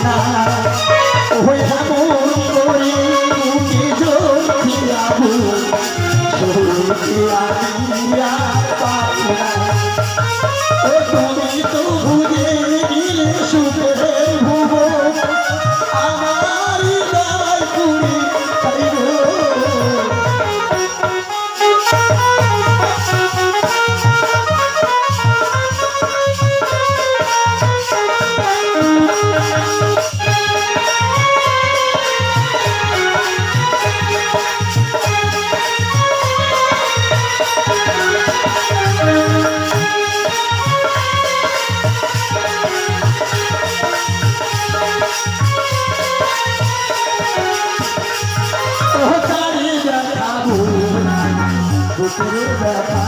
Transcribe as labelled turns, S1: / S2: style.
S1: না ওই এমন করে মুখে জোর খিলাবো সরুকে আমি আর পাবো না ও তুমি তো বুঝে গেলে সুখের ভুবন আমার হৃদয় পুরি চাইব বুকের ব্যথা